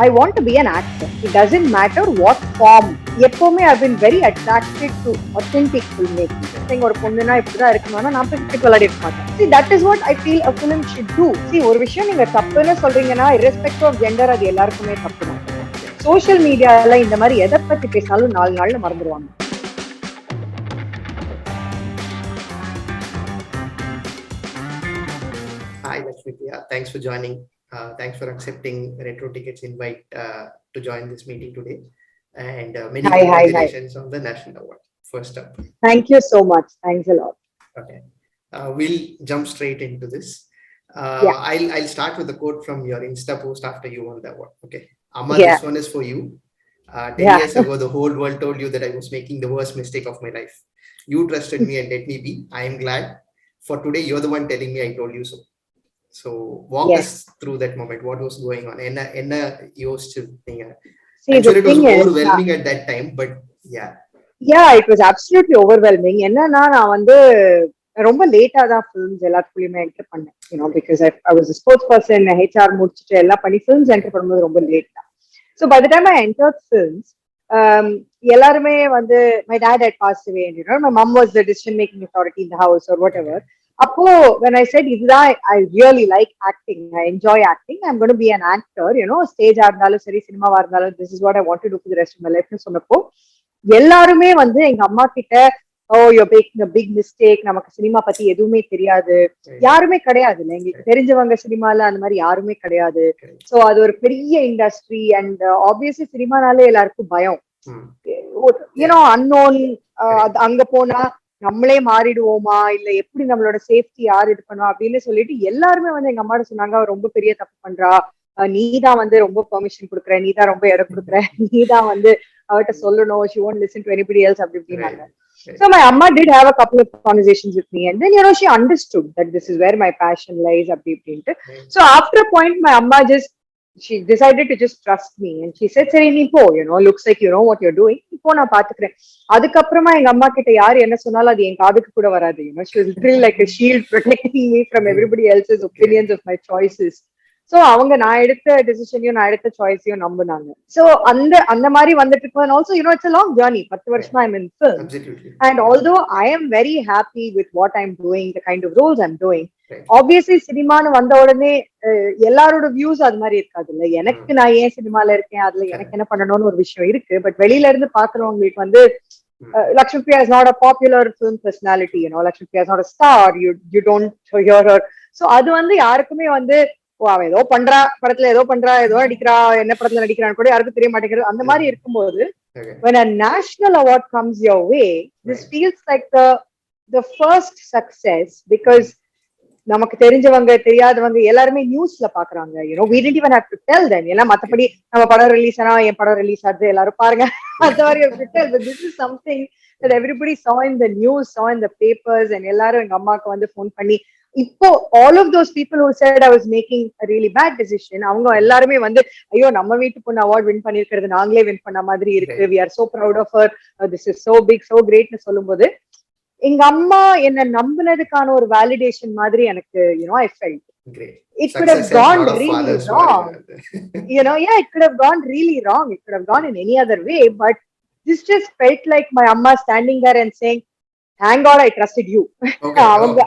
I want to be an actor. It doesn't matter what form. எப்பவுமே I've been very attracted to authentic filmmaking. ஒரு பொண்ணுனா இப்படிதான் இருக்கணும்னா நான் போய் கிரிக்கெட் விளையாடிக்க மாட்டேன். See, that is what I feel a film should do. See, ஒரு விஷயம் நீங்க தப்புன்னு சொல்றீங்கன்னா irrespective of gender அது எல்லாருக்குமே தப்பு தான். சோஷியல் மீடியால இந்த மாதிரி எதை பத்தி பேசினாலும் 4 நாள்ல மறந்துடுவாங்க. Hi LakshmiPriya, thanks for joining. Thanks for accepting RetroTalks invite to join this meeting today. And many congratulations on the National Award. First up. Thank you so much. Thanks a lot. Okay. We'll jump straight into this. I'll start with a quote from your Insta post after you won the award. Okay. Amma, this one is for you. 10 years ago, the whole world told you that I was making the worst mistake of my life. You trusted me and let me be. I am glad. For today, you're the one telling me I told you so. So walk us through that moment. What was going on? Enna used to think. I'm sure it was overwhelming at that time, but yeah, it was absolutely overwhelming. என்னன்னா நான் வந்து ரொம்ப லேட்டா தான் films எல்லாத்துக்குள்ளயுமே enter பண்ணேன், you know, because I was a sports person, HR முடிச்சுட்டு எல்லாம் பண்ணி ஃபிலிம்ஸ் என்டர் பண்ணும்போது ரொம்ப லேட் தான். So by the time I entered films, எல்லாருமே வந்து my dad had passed away and, you know, my mom was the decision making authority in the house or whatever. அப்போ when I said இதுதான், I really like acting, I enjoy acting, I'm going to be an actor, you know, ஸ்டேஜா இருந்தாலும் சரி சினிமாவா இருந்தாலும், this is what I want to do for the rest of my life னு சொன்னப்போ எல்லாருமே வந்து எங்க அம்மா கிட்ட, oh you making a big mistake, நமக்கு சினிமா பத்தி எதுவுமே தெரியாது, யாருமே கிடையாது, எங்களுக்கு தெரிஞ்சவங்க சினிமால அந்த மாதிரி யாருமே கிடையாது. சோ அது ஒரு பெரிய இண்டஸ்ட்ரி அண்ட் ஆப்வியஸ்லி சினிமானாலே எல்லாருக்கும் பயம், யூனோ, அன்னோன். அங்க போனா நம்மளே மாறிடுவோமா, இல்ல எப்படி நம்மளோட சேஃப்டி யார் இது பண்ணுவா அப்படின்னு சொல்லிட்டு எல்லாருமே வந்து எங்க அம்மாட்ட சொன்னாங்க, அவ ரொம்ப பெரிய தப்பு பண்றா, நீதான் வந்து ரொம்ப பெர்மிஷன் கொடுக்குற, நீதான் ரொம்ப இடம் கொடுக்குற, நீதான் வந்து அவட்ட சொல்லணும், she won't listen to anybody else அப்படி இப்படின்னாங்க. So my amma did have a couple of conversations with me and then, you know, she understood that this is where my passion lies அப்படி இப்படின்ட்டு. So after a point my amma she decided to just trust me and she said, சரி நீ போ, you know, looks like you know what you're doing, இப்போ நான் பாத்துக்கிறேன். அதுக்கப்புறமா எங்க அம்மா கிட்ட யாரு என்ன சொன்னாலும் அது என் காதுக்கு கூட வராது, you know, she was literally like a shield protecting me from everybody else's opinions of my choices. So அவங்க நான் எடுத்த டெசிஷனையும் நான் எடுத்த சாய்ஸையும் நம்பினாங்க. சோ அந்த மாதிரி வந்துட்டு இருக்கும். And also, you know, it's a long journey. 10 வருஷமா I'm in film. And although I am very happy with what I'm doing, the kind of roles I'm doing, obviously சினிமான்னு வந்த உடனே எல்லாரோட வியூஸ் அது மாதிரி இருக்காது இல்ல. எனக்கு நான் ஏன் சினிமால இருக்கேன், அதுல எனக்கு என்ன பண்ணணும்னு ஒரு விஷயம் இருக்கு. பட் வெளியில இருந்து பாக்குறவங்களுக்கு வந்து Lakshmipriya is not a popular film personality, you know, Lakshmipriya is not a star, you don't hear her. So அது வந்து யாருக்குமே வந்து அவ ஏதோ பண்றா, படத்துல ஏதோ பண்றா, ஏதோ நடிக்கிறா, என்ன படத்துல நடிக்கிறான்னு கூட யாருக்கும் தெரிய மாட்டேங்கிறது. அந்த மாதிரி இருக்கும்போது when a national award comes your way, this feels like the first success, because நமக்கு தெரிஞ்சவங்க தெரியாதவங்க எல்லாருமே நியூஸ்ல பாக்குறாங்க, you know, we didn't even have to tell them. ஏன்னா மத்தபடி நம்ம படம் ரிலீஸ் ஆனா என் படம் ரிலீஸ் ஆகுது எல்லாரும் பாருங்க அந்த மாதிரி ஒரு tell, but this is something that everybody saw in the news, saw in the papers, and எல்லாரும் எங்க அம்மாக்கு வந்து ஃபோன் பண்ணி, இப்போ all of those people who said I was making a really bad decision, அவங்க எல்லாருமே வந்து ஐயோ நம்ம வீட்டு பொண்ணு அவார்ட் வின் பண்ணிருக்கிறது நாங்களே வின் பண்ண மாதிரி இருக்கு, we are so proud of her, this is so big, so great னு சொல்லும்போது எங்க அம்மா என்ன நம்பினதுக்கான ஒரு வேலிடேஷன் மாதிரி எனக்கு, you know, I felt it could have gone really wrong, you know, it could have gone really wrong, it could have gone in any other way, but this just felt like my amma standing there and saying, thank God I trusted you.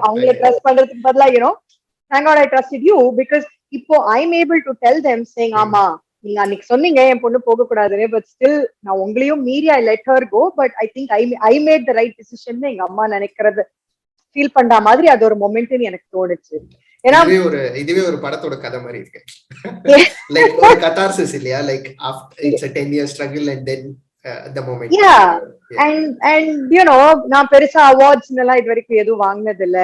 அவங்கள trust பண்றதுக்கு பதிலா, you know, thank God I trusted you, because இப்போ I'm able to tell them saying, ஆமா நீங்க அன்னைக்கு சொன்னீங்க என் பொண்ணு போக கூடாதுன்னு, பட் ஸ்டில் நான் உங்களையும் மீறி I let her go, but I think I made the right decision எங்க அம்மா நினைக்கிறது ஃபீல் பண்ற மாதிரி அது ஒரு மொமெண்ட்னு எனக்கு தோணுச்சு. ஏன்னா இதுவே ஒரு படத்தோட கதை மாதிரி இருக்கு, லைக் ஒரு கதார்சிஸ் இல்லையா, like it's a 10-year struggle and then the moment. And you know, நான் பெருசா அவார்ட்ஸ் எல்லாம் இது வரைக்கும் எதுவும் வாங்கினது இல்ல.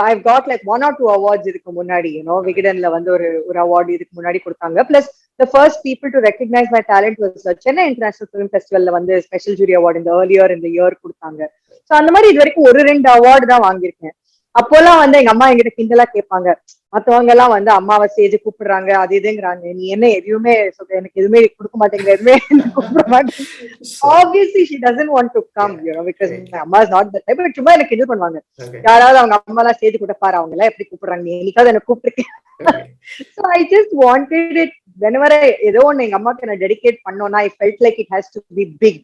I've got like 1 or 2 awards இதுக்கு முன்னாடி, you know, விகடன்ல வந்து ஒரு அவார்டு இதுக்கு முன்னாடி கொடுத்தாங்க. Plus the first people to recognize my talent was Chennai International Film Festivalல வந்து ஸ்பெஷல் ஜூரி அவார்டு இந்த earlier in the year கொடுத்தாங்க. சோ அந்த மாதிரி இது வரைக்கும் 1-2 அவார்டு தான் வாங்கியிருக்கேன். அப்போல்லாம் வந்து எங்க அம்மா என்கிட்ட கிண்டலா கேட்பாங்க, மத்தவங்க எல்லாம் வந்து அம்மாவை ஸ்டேஜ் கூப்பிடுறாங்க அது இதுங்கிறாங்க, நீ என்ன எதுவுமே எனக்கு எதுவுமே கொடுக்க மாட்டேங்கிற, எதுவுமே கூப்பிட மாட்டேங்க. Obviously she doesn't want to come, you know, because my amma is not that type. But சும்மா எனக்கு கிண்டல் பண்ணுவாங்க, யாராவது அவங்க அம்மா எல்லாம் ஸ்டேஜ் கூட்ட பாரு, அவங்க எல்லாம் எப்படி கூப்பிடுறாங்க, நீ என்னைக்காவது என்ன கூப்பிட்டுருக்கேன். So I just wanted it whenever ஏதோ ஒன்னு எங்க அம்மாக்கு நான் டெடிகேட் பண்ணோம்னா I felt like it has to be big.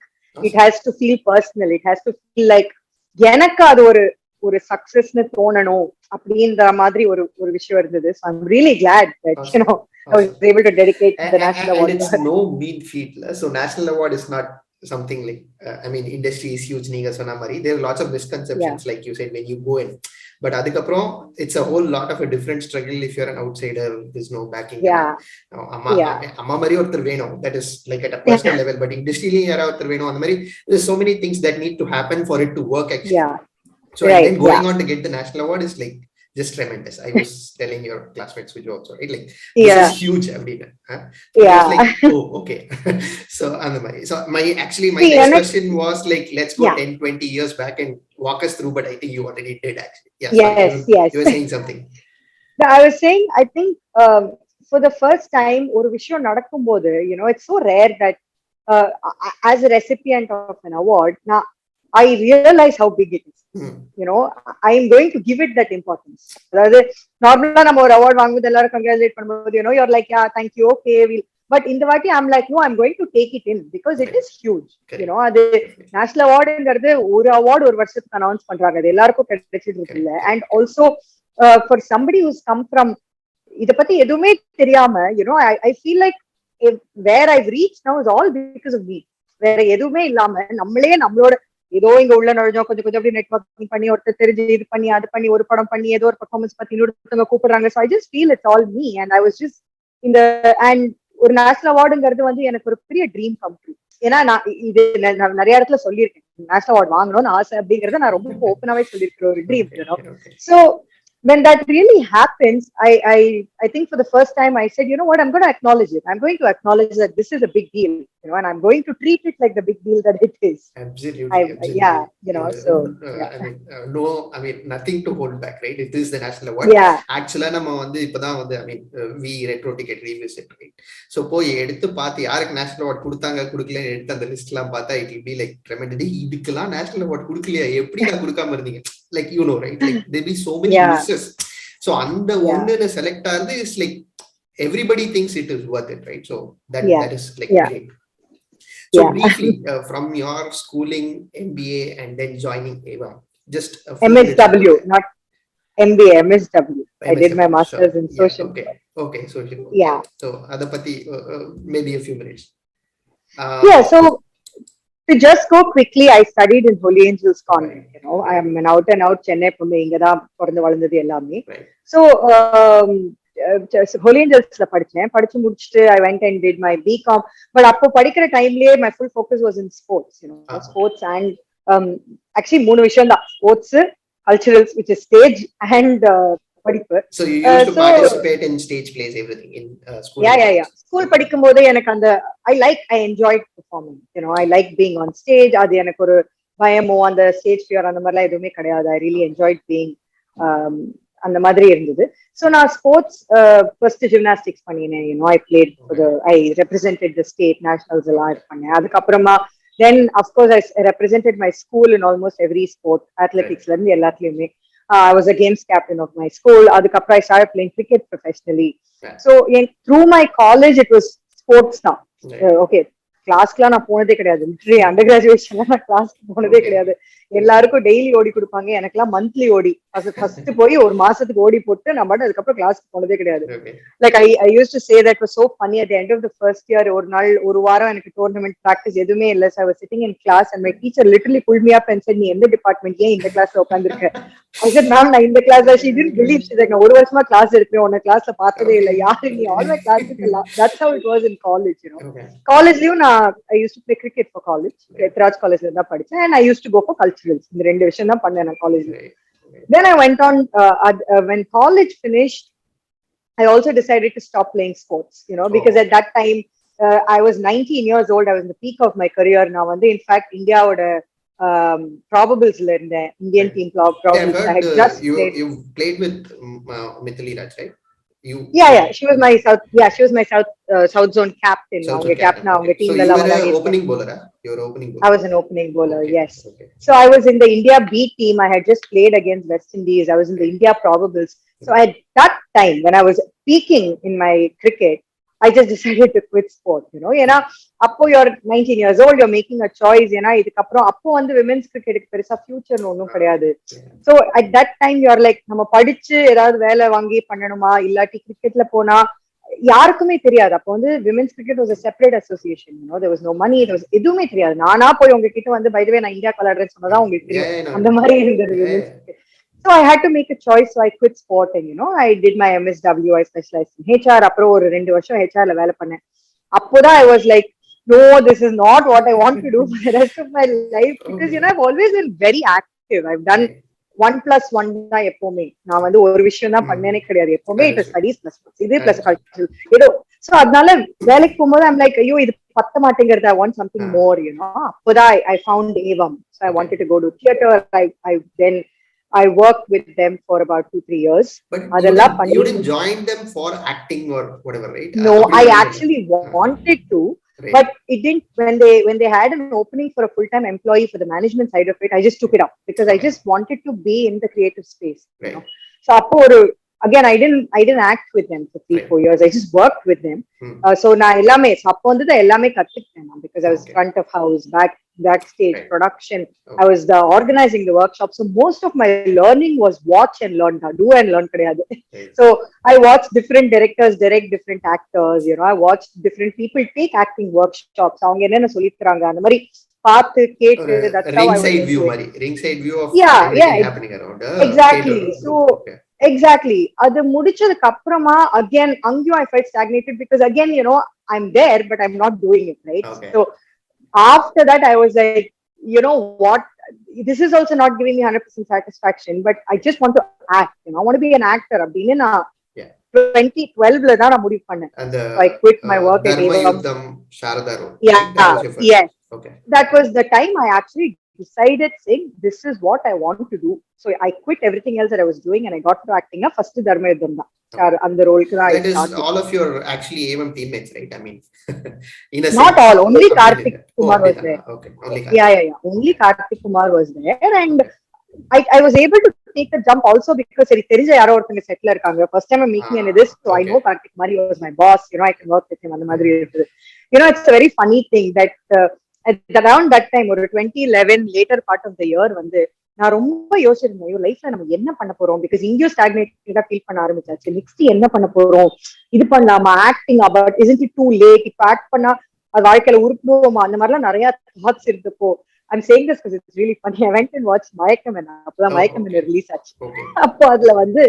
It has to feel personal. It has to feel like எனக்கு அது ஒரு சக்சஸ்னு தோணணும் அப்படின்ற மாதிரி ஒரு விஷயம் இருந்தது. So I'm really glad that I was able to dedicate the national award. And it's no mean feat. So national award is not something like I mean industry is huge. Neenga sonna mari there are lots of misconceptions like you said when you go in, but adukaprom it's a whole lot of a different struggle if you're an outsider. There's no backing. Amma mari orthar venum, that is like at a personal level, but industry li yara orthar venum and mari there's so many things that need to happen for it to work actually. So and then going on to get the national award is like just tremendous. I was telling your classmates which also right, like this is huge. Like, oh okay. So my next question was like, let's go 10-20 years back and walk us through, but I think you already did actually. Yes. You were saying something. I was saying I think for the first time ஒரு விஷயம் நடக்கும்போது it's so rare that as a recipient of an award now I realize how big it is. I am going to give it that importance. அதாவது நார்மலா நம்ம ஒரு award வாங்கும்போது எல்லாரும் congratulate பண்ணும்போது you're like thank you, okay, but இந்த வாட்டி I'm like no, I'm going to take it in because it is huge. அது நேஷனல் அவார்டுங்கிறது ஒரு அவார்டு ஒரு வருஷத்துக்கு அனௌன்ஸ் பண்றாங்க, அது எல்லாருக்கும் கிடைச்சிட்டு இல்ல. And also for somebody who's come from இத பத்தி எதுவுமே தெரியாம I feel like where I've reached now is all because of me. வேற எதுவுமே இல்லாம நம்மளோட ஏதோ இங்க உள்ள நுழைஞ்சோம், கொஞ்சம் அப்படி நெட்வொர்க்கிங் பண்ணி ஒருத்தர் தெரிஞ்சு இது பண்ணி அது பண்ணி ஒரு படம் பண்ணி ஏதோ ஒரு பெர்ஃபார்மன்ஸ் பத்தி இன்னொருத்தவங்க கூப்பிடுறாங்க. So I just feel it's all me and I was just and ஒரு நேஷனல் அவார்டுங்கிறது எனக்கு ஒரு பெரிய ட்ரீம் கம் ட்ரூ. ஏன்னா நான் இது நிறைய இடத்துல சொல்லியிருக்கேன், நேஷனல் அவார்டு வாங்கணும்னு ஆசை அப்படிங்கறத நான் ரொம்ப ஓப்பனாவே சொல்லியிருக்கிறேன், ஒரு dream. So when that really happens, I think for the first time I said, you know what, I'm going to acknowledge it. I'm going to acknowledge that this is a big deal, and I'm going to treat it like the big deal that it is. Absolutely. Yeah, so I mean nothing to hold back, right? It is the national award. Actually நம்ம இப்பதான் I mean we retro ticket revisit, right? So போய் எடுத்து பார்த்து யாருக்கு national award கொடுத்தாங்க கொடுக்கல எடுத்து அந்த லிஸ்ட்லாம் பார்த்தா it will be like tremendous. இதுக்கெல்லாம் நேஷனல் அவார்ட் கொடுக்கலையா, எப்படி நான் கொடுக்காம இருந்தீங்க, like right, like there be so many misses. So அந்த ஒண்ணுல செலக்ட் ஆகுது is like everybody thinks it is worth it, right? So that is like great. So briefly from your schooling, MBA and then joining EVAM, just MSW, not MBA, MSW. I did my master's in social work. Okay, social work. So adapati maybe a few minutes. So to just go quickly, I studied in Holy Angels Convent. I am an out and out Chennai பொண்ணு, இங்க தான் பிறந்து வளர்ந்தது எல்லாமே. So Holy Angels ல படிச்சு முடிச்சிட்டு I went and did my BCom. But அப்போ படிக்கிற டைம்லயே my full focus was in sports, sports and actually மூணு விஷயம் தான், sports, culturals which is stage and படிப்பு. So you used to participate in stage plays, everything in school? Yeah. School படிக்கும்போது எனக்கு அந்த I enjoyed performing. I like being on stage. அது எனக்கு ஒரு பயமோ அந்த ஸ்டேஜ் ஃபியர் அந்த மாதிரிலாம் எதுவுமே கிடையாது. I really enjoyed being அந்த மாதிரி இருந்தது. So நான் ஸ்போர்ட்ஸ் ஃபர்ஸ்ட் ஜிம்னாஸ்டிக்ஸ் பண்ணினேன். I played for I represented the state nationals எல்லாம் பண்ணேன். அதுக்கப்புறமா then of course I represented my school in almost every sport, athletics ல இருந்து எல்லாத்துலயுமே. I was a games captain of my school. Adukapra I started playing cricket professionally. So through my college it was sports now. Okay, கிளாஸ்க்குலாம் நான் போனதே கிடையாது. Literally under கிராஜுவேஷன்ல நான் கிளாஸ்க்கு போனதே கிடையாது. எல்லாருக்கும் டெய்லி ஓடி கொடுப்பாங்க, எனக்குலாம் மந்த்லி ஓடி. ஃபர்ஸ்ட் போய் ஒரு மாசத்துக்கு ஓடி போட்டு நான் பாட்டு அதுக்கப்புறம் கிளாஸ்க்கு போனதே கிடையாது. Like I used to say that was so funny at the end of the first year. ஒரு நாள் ஒரு வாரம் எனக்கு டோர்னமெண்ட் பிராக்டிஸ் எதுவுமே இல்லை. So I was sitting in class and my teacher literally pulled me up and said, நீ எந்த department, ஏன் இந்த கிளாஸ்ல உட்காந்துருக்க? I said, ma'am, நான் இந்த class. She didn't believe. She's like, நான் ஒரு வருஷமா கிளாஸ் எடுப்பேன், உன்ன கிளாஸ்ல பார்த்ததே இல்லை, யாரு நீ? All my classes. That's how it was in college. காலேஜ்லயும் I used to play cricket for college. Raj College la படிச்சேன் and I used to go for culturals. இந்த ரெண்டு விஷயம் தான் பண்ணேன் நான் காலேஜ்ல. Then I went on when college finished I also decided to stop playing sports, because at that time I was 19 years old. I was in the peak of my career. நான் in fact India oda probables la irundhen, Indian team probables. I had just you played with Mithili Raj, right? She was my south zone captain. Avanga captain avanga team la opening bowler. You were opening bowler. I was an opening bowler. Yes. So I was in the India B team. I had just played against West Indies. I was in the India probables. So at that time when I was peaking in my cricket, I just decided to quit sport, you know. ஏன்னா அப்போ you're 19 years old, you're making a choice. ஏன்னா இதுக்கப்புறம் அப்போ வந்து women's கிரிக்கெட்டுக்கு பெருசா future ஒன்றும் கிடையாது. So at that time you're like நம்ம படிச்சு ஏதாவது வேலை வாங்கி பண்ணணுமா இல்லாட்டி கிரிக்கெட்ல போனா யாருக்குமே தெரியாது. அப்போ வந்து women's cricket was a separate association, you know, there was no money, there was எதுவுமே தெரியாது. நானா போய் உங்ககிட்ட வந்து பை தி வே நான் இந்தியா விளையாடுறேன்னு சொன்னதான் உங்களுக்கு தெரியும். அந்த மாதிரி இருந்தது women's cricket. So I had to make a choice, so I quit sport and, you know, I did my MSW, I specialized in HR. அப்புறம் ஒரு 2 வருஷம் HRல வேலை பண்ணேன். அப்போதான் I was like, no, this is not what I want to do for the rest of my life, because, you know, I've always been very active. I've done 1+1 தான் எப்பவுமே. நான் வந்து ஒரு விஷயம் தான் பண்ணேனே கிடையாது. எப்பவுமே it was studies plus இது plus cultural ஏதோ. So அதனால வேலைக்கு போகும்போது I'm like, ஐயோ இது பத்த மாட்டேங்கிறது, I want something more, you know. அப்போதான் I found EVAM, so I wanted to go to theater. I worked with them for about 2-3 years. But you didn't join them for acting or whatever, right? No, I actually wanted to, right. But it didn't. When they had an opening for a full-time employee for the management side of it, I just took it up because I just wanted to be in the creative space. Right. You know? So again, I didn't act with them for 3-4 years. I just worked with them. So na ellame appo vandha ellame kattukken because I was front of house, backstage, production. I was organizing the workshop. So most of my learning was watch and learn, do and learn kadiyadu. So I watched different directors direct different actors, you know. I watched different people take acting workshops. avanga enna solithiranga and mari paathu kettu, that's how I was ringside view of happening around. Exactly. So exactly. அது முடிச்சதுக்கு அப்புறமா again அங்கேயும் I felt stagnated because again, you know, I'm there but I'm not doing it, right? So after that I was like, you know what, this is also not giving me 100% satisfaction, but I just want to act, you know, I want to be an actor. அப்படின்னு நான் 2012 தான் நான் முடிவு பண்ணேன். So I quit my work at EVAM. Yes. Okay. That was the time I actually decided saying this is what I want to do. So I quit everything else that I was doing and I got to acting. First Dharmayuddham da and the role that is all of your actually EVAM teammates, right? I mean in a not all, only Karthik Kumar was there. Okay, only only Karthik Kumar was there, and I was able to take the jump also because seri therija yaro orthanga settle irukanga. First time I'm meeting in this, so I know Karthik Kumar was my boss, you know, I can work with him and the madri irukku. You know, it's a very funny thing that around that time or 2011 later part of the year வந்து நான் ரொம்ப யோசிச்சிருந்தேன், ஐயோ லைஃப்ல நம்ம என்ன பண்ண போறோம், because இங்கேயும் ஸ்டாக்னேட்டடா ஃபீல் பண்ண ஆரம்பிச்சாச்சு. நெக்ஸ்ட் என்ன பண்ண போறோம், இது பண்ணலாமா, acting but isn't it too late, இப்ப ஆக்ட் பண்ணா அது வாழ்க்கையில உருப்பிடுவோமா, அந்த மாதிரிலாம் நிறைய தாட்ஸ் இருந்தப்போ I'm saying this because it's really funny. I went and watched Mayakam, அப்பதான் Mayakam ரிலீஸ் ஆச்சு. அப்போ அதுல வந்து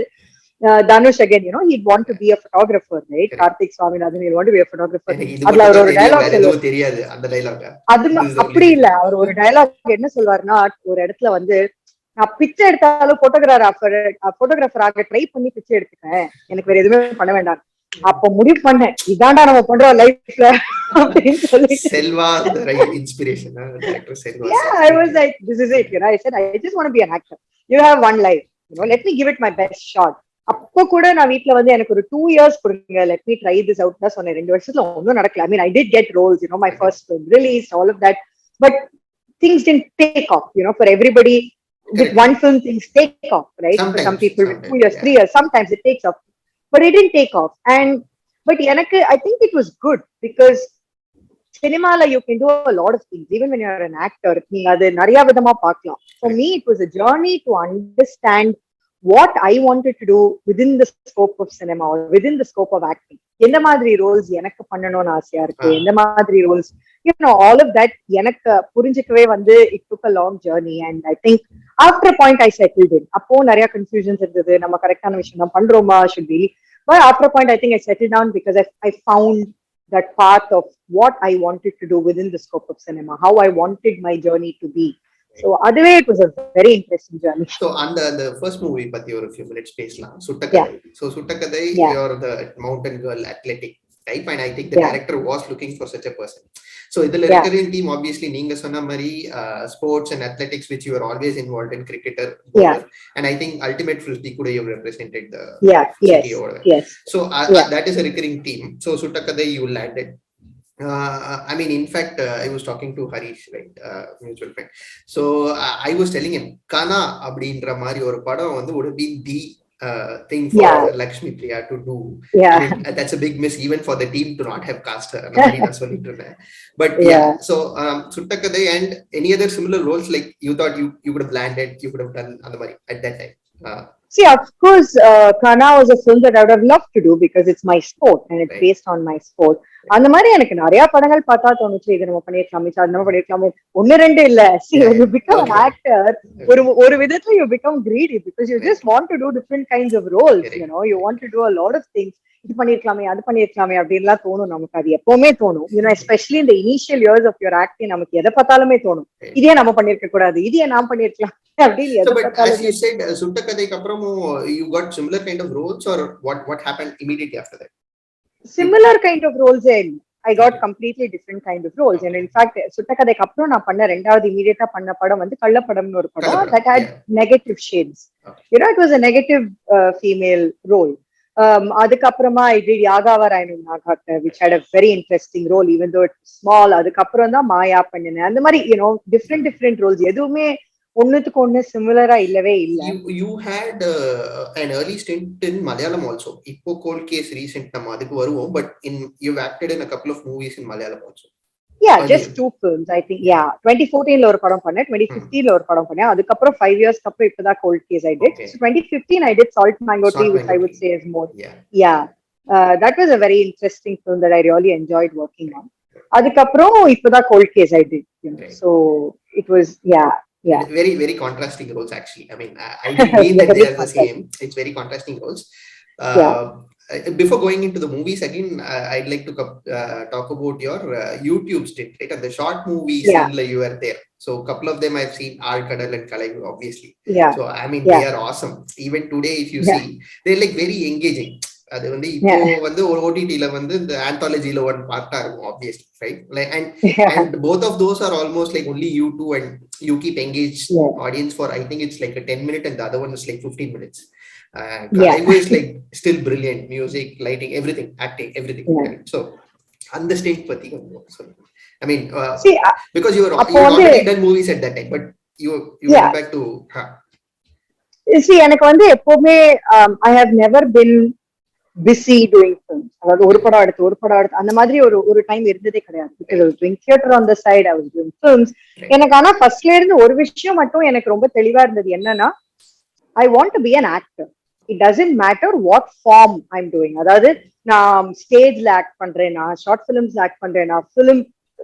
Dhanush again, you know, he'd want to be a photographer, right? Karthik Swaminathan, he'd want to be a photographer. அதுல அவர் ஒரு dialogue தெரியாது, அந்த dialogue அது அப்படி இல்ல. அவர் ஒரு டயலாக் என்ன சொல்வாருன்னா, ஒரு இடத்துல வந்து நான் பிச்சை எடுத்தாலும் போட்டோகிராஃபர் ஆக ட்ரை பண்ணி பிச்சை எடுத்துக்கிறேன், எனக்கு வேற எதுவுமே பண்ண வேண்டாம். அப்ப முடிவு பண்ணேன், இதாண்டா நம்ம பண்ற லைஃப்ல அப்படின்னு சொல்லி. Selva right inspiration, director Selva. Yeah, I was like, this is it, you know. I said I just want to be an actor. You have one life, you know, let me give it my best shot. அப்போ கூட நான் வீட்டுல வந்து எனக்கு ஒரு 2 years கொடுங்க, let me try this out தான் சொன்னேன். 2 வருஷத்துல ஒன்னும் நடக்கல. I mean, I did get roles, you know, my first film release, all of that, but things didn't take off, you know. For everybody with one film things take off, right? Sometimes, for some people with 2 years, 3 years, sometimes it takes off, but it didn't take off. But எனக்கு I think it was good because cinema you can do a lot of things even when you're an actor. நீங்க அது நிறைய விதமா பார்க்கலாம். For me it was a journey to understand what I wanted to do within the scope of cinema or within the scope of acting. எந்த மாதிரி Rolle's எனக்கு பண்ணணும்னு ஆசையா இருக்கு, எந்த மாதிரி Rolle's, you know, all of that எனக்கு புரிஞ்சுக்கவே வந்து it took a long journey, and I think after a point I settled in. அப்போ நிறைய confusions இருந்தது, நம்ம கரெக்டான விஷயம் தான் பண்றோமா, should be, but after a point I think I settled down because I found that path of what I wanted to do within the scope of cinema, how I wanted my journey to be. So other way it was a very interesting journey. So on the first movie பத்தி ஒரு few minutes பேசலாம். சுட்டக்கதை. So சுட்டக்கதை, you're the mountain girl athletic type, and I think the director was looking for such a person. So இதுல recurring team obviously நீங்க சொன்ன மாதிரி sports and athletics which you were always involved in, cricketer, bowler, and I think ultimate frisbee kuda you represented the city over there. Yes. So that is a recurring theme. So சுட்டக்கதை you landed. I mean, in fact, I was talking to Harish, right, mutual friend. So I was telling him, Kana abdindra mari or padam vandu would have been the thing for LakshmiPriya to do. I mean, that's a big miss even for the team to not have cast her. But so Suttakadai and any other similar roles like you thought you could have landed, you could have done at that time. See, of course, Kana was a film that I would have loved to do because it's my sport and it's based on my sport. அந்த மாதிரி எனக்கு நிறைய படங்கள் பார்த்தா தோணுச்சு, இது நம்ம பண்ணிருக்கலாமே, அது நம்ம பண்ணிருக்கலாமே. ஒன்னு ரெண்டு இல்ல. See, when you become an actor, ஒரு விதத்துல you become greedy because you just want to do different kinds of roles. You know, you want to do a lot of things. இது பண்ணிருக்கலாமே, அது பண்ணிருக்கலாமே அப்படின்லாம் தோணும் நமக்கு. அது எப்பவுமே தோணும். You know, especially in the initial years of your acting, நமக்கு எதை பார்த்தாலுமே தோணும், இதே நம்ம பண்ணிருக்க கூடாது, இதே நாம் பண்ணிருக்கலாம். So, but as you said, Suttakadaiku appuram you got similar kind of roles, or what happened immediately after that? Similar kind of roles. I got completely different kind of roles. And in fact, Suttakadaiku appuram na panna rendavathu immediate panna padam vandu Kallapadamnu oru padam that had negative shades. You know, it was a negative female role. Adukapurama I did Yagavarayanum Nagatta, which had a very interesting role, even though it was small. Adukappuram da Maya pannina and the mari, you know, different roles. Edume ஒண்ணுத்துக்கு ஒண்ணு சிமிலரா இல்லவே இல்ல. You had an early stint in Malayalam also. இப்போ cold case recent நம்ம அதுக்கு வருவோம், but you've acted in a couple of movies in Malayalam also. Yeah, just 2 films I think. 2014 ல ஒரு படம் பண்ணேன், 2015 ல ஒரு படம் பண்ணேன். அதுக்கு அப்புறம் 5 years அப்புறம் இப்பதான் cold case I did. So 2015 I did Salt Mango Tea, which I would say is more. That was a very interesting film that I really enjoyed working on. அதுக்கு அப்புறம் இப்பதான் cold case I did, you know. So it was very contrasting roles actually. I mean, I didn't mean that they are the same. It's very contrasting roles. Before going into the movies again, I'd like to talk about your YouTube stint, right? And the short movies you were there. So a couple of them I've seen, Kadal and Kalai, obviously. So I mean, they are awesome. Even today, if you see, they're like very engaging. அது வந்து இப்போ வந்து ஒரு OTT-ல வந்து இந்த anthology-ல one part-ஆ இருக்கும் obviously, right? Like and both of those are almost like only you two and you keep engaged audience for I think it's like a 10 minute and the other one is like 15 minutes. Kalaivu is like still brilliant, music, lighting, everything, acting, everything. Right? So understand pati so I mean because you already done movies at that time, but you went back to see எனக்கு வந்து எப்பவுமே I have never been busy doing films. அதாவது ஒரு படம் எடுத்து அந்த மாதிரி ஒரு டைம் இருந்ததே கிடையாது. Because I was doing theater on the side, I was doing films. எனக்கு ஆனா ஃபர்ஸ்ட்ல இருந்து ஒரு விஷயம் மட்டும் எனக்கு ரொம்ப தெளிவா இருந்தது, என்னன்னா I want to be an actor. It doesn't matter what form I'm doing. அதாவது நான் ஸ்டேஜ்ல ஆக்ட் பண்றேனா, ஷார்ட் ஃபிலிம்ஸ்ல ஆக்ட் பண்றேனா,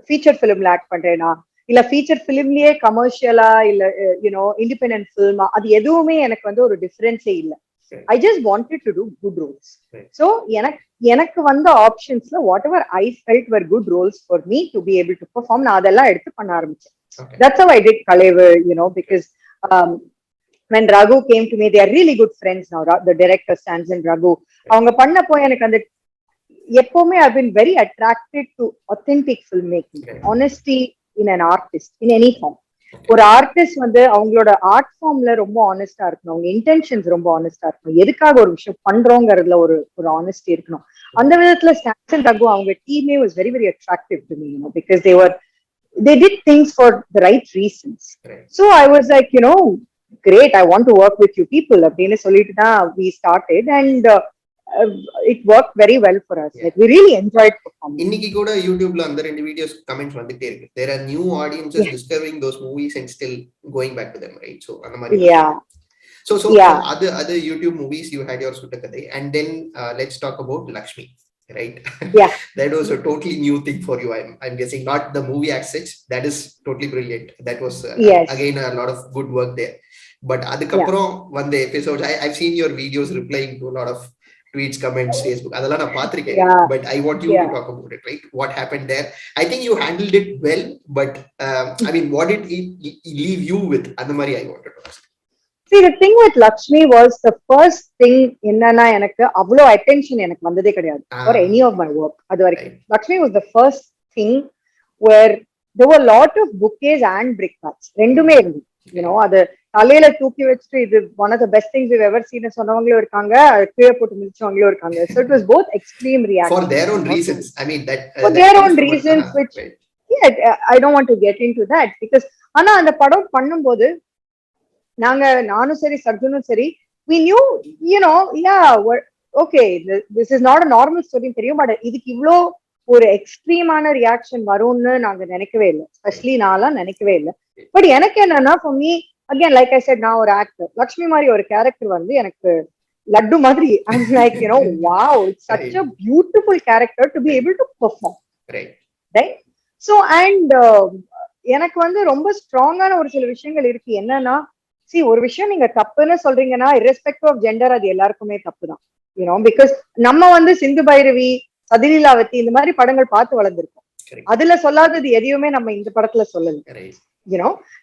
ஃபீச்சர் ஃபிலிம்ல ஆக்ட் பண்றேனா, இல்ல ஃபீச்சர் ஃபிலிம்லயே கமர்ஷியலா இல்ல யூனோ இண்டிபெண்டன்ட் ஃபில்மா, அது எதுவுமே எனக்கு வந்து ஒரு டிஃபரன்ஸே இல்ல. I just wanted to do good roles. So எனக்கு வந்த ஆப்ஷன்ஸ்ல whatever I felt were good roles for me to be able to perform, நான் அதெல்லாம் எடுத்து பண்ண ஆரம்பிச்சேன். That's how I did Kalaivu, you know, because when Raghu came to me, they are really good friends now, the director Stans and Raghu. அவங்க பண்ணப்போ எனக்கு அந்த எப்பவுமே I've been very attracted to authentic filmmaking, honesty in an artist in any form. ஒரு artist வந்து அவங்களோட art ஃபார்ம்ல ரொம்ப ஆனஸ்டா இருக்கணும், அவங்க இன்டென்ஷன்ஸ் ரொம்ப ஆனஸ்டா இருக்கணும், எதுக்காக ஒரு விஷயம் பண்றோங்கிறதுல ஒரு ஆனஸ்டி இருக்கணும். அந்த விதத்துல ஸ்டான்ஸ் அண்ட் ரகு அவங்க டீமே was very very attractive to me, you know, because they did things for the right reasons. So I was like, you know, great, I want to work with you people அப்படின்னு சொல்லிட்டு தான் we started and it worked very well for us. Like we really enjoyed performing. இன்னைக்கு கூட YouTubeல அந்த ரெண்டு videos comments வந்துட்டே இருக்கு. There are new audiences discovering those movies and still going back to them, right? So அந்த மாதிரி so other YouTube movies you had your Suttakadai, and then let's talk about Lakshmi, right? That was a totally new thing for you. I'm guessing not the movie as such. That is totally brilliant. That was again a lot of good work there. But adukaprom one the episodes I've seen your videos replying to a lot of tweets, comments, Facebook, adala na paathirken, but I want you to talk about it, right? What happened there? I think you handled it well, but I mean, what did it leave you with? Andamari I wanted to ask. See, the thing with Lakshmi was the first thing enna enakku avlo attention enakku vandade kediyadu for any of my work adu varaikku. Lakshmi was the first thing where there were a lot of bouquets and brickbats, rendume irundhu, you know, adu தலையில தூக்கி வச்சுட்டு இது one of the best things we've ever seen சொன்னவங்களும் இருக்காங்க, கீழே போட்டு மிதிச்சவங்களும் இருக்காங்க. So it was both extreme reactions for their own reasons. I mean that for their own reasons, which I don't want to get into that because ஆனா அந்த படம் பண்ணும்போது நானும் சரி சர்ஜுனும் சரி we knew, okay, this is not a normal story தெரியும், but இதுக்கு இவ்ளோ ஒரு எக்ஸ்ட்ரீமான ரியாக்ஷன் வரும்னு நாங்க நினைக்கவே இல்லை, எஸ்பெஷலி நான்லாம் நினைக்கவே இல்லை. பட் எனக்கு என்னன்னா, for me again like I set, நான் ஒரு ஆக்டர், லக்ஷ்மி மாதிரி ஒரு கேரக்டர் வந்து எனக்கு லட்டு மாதிரி. I'm like, wow, it's such a beautiful character to be able to perform, right? So and எனக்கு வந்து ரொம்ப ஸ்ட்ராங்கான ஒரு சில விஷயங்கள் இருக்கு. என்னன்னா, ஒரு விஷயம் நீங்க தப்புன்னு சொல்றீங்கன்னா, irrespective of gender, அது எல்லாருக்குமே தப்பு தான், பிகாஸ் நம்ம வந்து சிந்து பைரவி, சதிலீலாவதி இந்த மாதிரி படங்கள் பார்த்து வளர்ந்துருக்கோம். அதுல சொல்லாதது எதையுமே நம்ம இந்த படத்துல சொல்லல,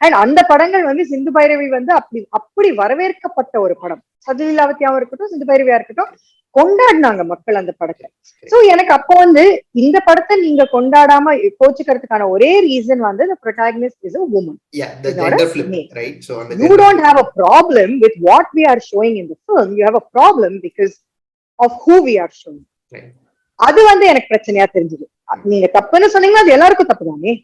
அண்ட் அந்த படங்கள் வந்து சிந்து பைரவி வந்து அப்படி வரவேற்கப்பட்ட ஒரு படம். சதிலீலாவதியாவும் இருக்கட்டும், சிந்து பைரவியா இருக்கட்டும், கொண்டாடினாங்க மக்கள் அந்த படத்தை. சோ எனக்கு அப்போ வந்து இந்த படத்தை நீங்க கொண்டாடாம கோச்சுக்கிறதுக்கான ஒரே ரீசன் வந்து the protagonist is a woman. The gender flip, right? So you don't have a problem with what we are showing in the film, you have a problem because of who we are showing. அது வந்து எனக்கு பிரச்சனையா தெரிஞ்சது. நீங்க தப்புன்னு சொன்னீங்கன்னா அது எல்லாருக்கும் தப்பு தானே.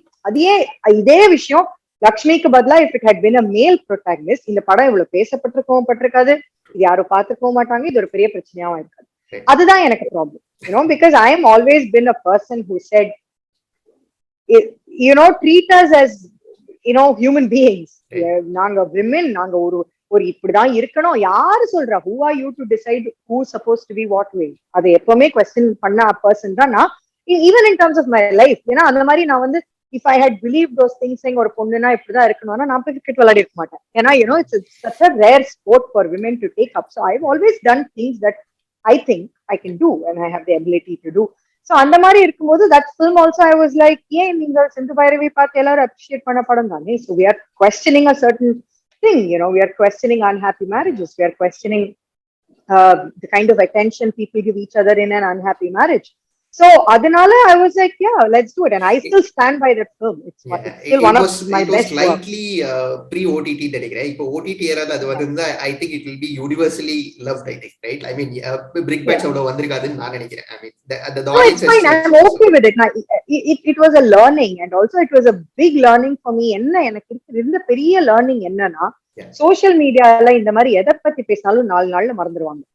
இதே விஷயம் லக்ஷ்மிக்கு பதிலா if it had been a male protagonist, இந்த படம் இவ்வளவு பட்டிருக்காது, இது யாரும் பார்த்துக்கவும் மாட்டாங்க, இது ஒரு பெரிய பிரச்சனையாவும் இருக்காது. அதுதான் எனக்கு problem, because I am always been a person who said, treat us as human beings. நாங்க women, நாங்க ஒரு இப்படிதான் இருக்கணும். யாரு சொல்றா? who are you to decide who's supposed to be what way? அதை எப்பவுமே கொஸ்டின் பண்ண பர்சன் தான் நான், even in terms of my life. ஏன்னா அந்த மாதிரி நான் வந்து if I had believed those things, saying ஒரு பொண்ணுனா இப்படிதான் இருக்கணும்னா நான் போய் கிரிக்கெட் விளையாடி இருக்க மாட்டேன். ஏன்னா it's such a rare sport for women to take up. So I've always done things that I think I can do and I have the ability to do. So அந்த மாதிரி இருக்கும்போது that film also I was like, ஏன் நீங்க சிந்து பைரவி பார்த்து எல்லாரும் appreciate பண்ண படம் தானே. So we are questioning a certain thing, we are questioning unhappy marriages, we are questioning the kind of attention people give each other in an unhappy marriage. So adanala I was like, yeah, let's do it, and I still stand by that film. It's still one of my best work. Slightly pre OTT dedicate. Ipo OTT era adu vandha, I think it will be universally loved, I think, right? I mean, brick batch avlo vandirukadhu na nenikren. I mean, the audience is fine. I'm okay with it. It was a learning, and also it was a big learning for me. enna enakku irundha periya learning enna na, social media la indha mari edha patti pesanalum 4 naalla marandruvaanga.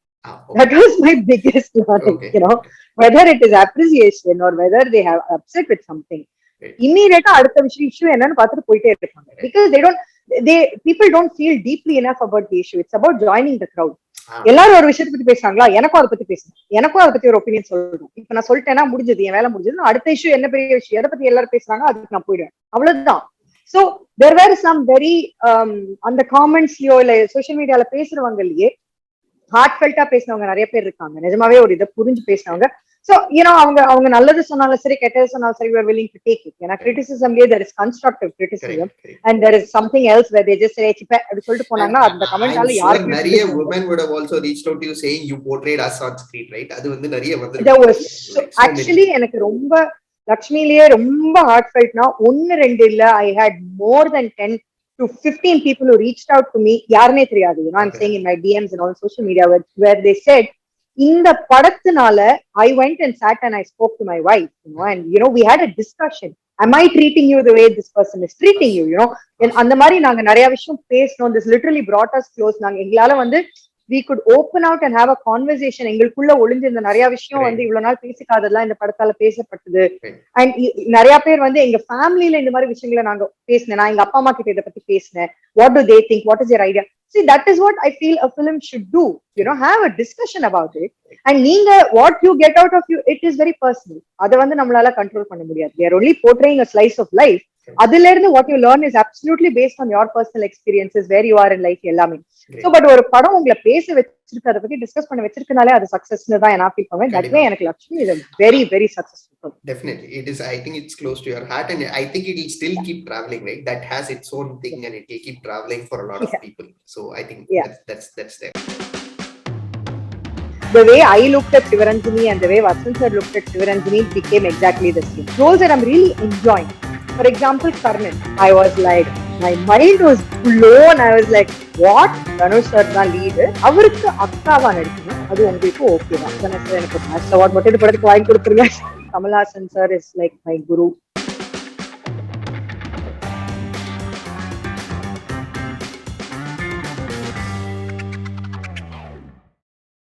That was my biggest learning, whether it is appreciation or whether they have upset with something, immediately அடுத்த issue என்னன்னு பார்த்துட்டு போயிட்டே இருப்பாங்க. Because people don't feel deeply enough about the issue. It's about joining the crowd. எல்லாரும் ஒரு விஷயத்தை பத்தி பேசுறாங்களா, எனக்கும் அதை பத்தி பேசணும், எனக்கும் அதை பத்தி ஒரு ஒப்பீனியன் சொல்லணும். இப்ப நான் சொல்லிட்டேன்னா முடிஞ்சது, என் வேலை முடிஞ்சது. அடுத்த இஷ்யூ என்ன பெரிய விஷயம், எதை பத்தி எல்லாரும் பேசுறாங்க, அதுக்கு நான் போயிடுவேன், அவ்வளவுதான். So there were some very அந்த காமெண்ட்ஸ்லயோ இல்ல சோசியல் மீடியால பேசுறவங்கலயே ஹார்ட்ஃபெல்ட்டா பேசினவங்க நிறைய பேர் இருக்காங்க, நிஜமாவே ஒரு இதை புரிஞ்சு பேசினவங்க. So அவங்க நல்லது சொன்னாலும் சரி, கெட்டது சொன்னாலும் சரி, we are willing to take it. ஏன்னா criticism there is constructive criticism, and there is something else where they just say chipa அப்படி சொல்லிட்டு போனாங்கன்னா அந்த கமெண்ட்னால யாருக்கு நிறைய women would have also reached out to you saying you portrayed us on screen, right? அது வந்து நிறைய வந்து actually எனக்கு ரொம்ப லக்ஷ்மிலேயே ரொம்ப ஹார்ட்ஃபெல்ட்னா 1-2 இல்ல, I had more than 10 to 15 people who reached out to me, யாருனே தெரியாது, I'm saying in my DMs and all social media, where they said, இந்த படத்தினால I went and sat and I spoke to my wife, and we had a discussion, am I treating you the way this person is treating you, அந்த மாதிரி நாங்க நிறைய விஷயம் பேசணும். This literally brought us close. நாங்க எங்களால வந்து we could open out and have a conversation. எங்களுக்குள்ள ஒளிஞ்சிருந்த நிறைய விஷயம் வந்து இவ்வளவு நாள் பேசிக்காதெல்லாம் இந்த படத்தால பேசப்பட்டது. அண்ட் நிறைய பேர் வந்து எங்க ஃபேமிலியில இந்த மாதிரி விஷயங்களை நாங்க பேசினேன், நான் எங்க அப்பா அம்மா கிட்ட இதை பத்தி பேசினேன். What do they think? What is your idea? See, that is what I feel a film should do. Have a discussion about it. And நீங்க what you get out of you, it is very personal. அதை வந்து நம்மளால control பண்ண முடியாது. We are only portraying a slice of life. அதுல இருந்து what you learn is absolutely based on your personal experiences, where you are in life எல்லாமே. So but ஒரு படம் உங்களை பேச வச்சிருக்கு, அதை பத்தி டிஸ்கஸ் பண்ண வச்சிருக்கனாலே அது சக்சஸ்னு தான் நான் ஃபீல் பண்ணுவேன். That way எனக்கு Lakshmi is a very very successful. Definitely it is. I think it's close to your heart, and I think it will still keep traveling, right? That has its own thing, and it will keep traveling for a lot of people. So I think that's there. The way I looked at Sivaranjani and the way Vasant sir looked at Sivaranjani became exactly the same. Roles that I'm really enjoying. For example, Karnan. I was like, my mind was blown. I was like, what? Dhanush sir தான் lead. அவருக்கு அக்காவா நடிக்கணும், அது உங்களுக்கு okay தான். எனக்கு national award மட்டும் படத்துக்கு வாங்கி கொடுத்துருங்க. Kamal Haasan sir is like my guru.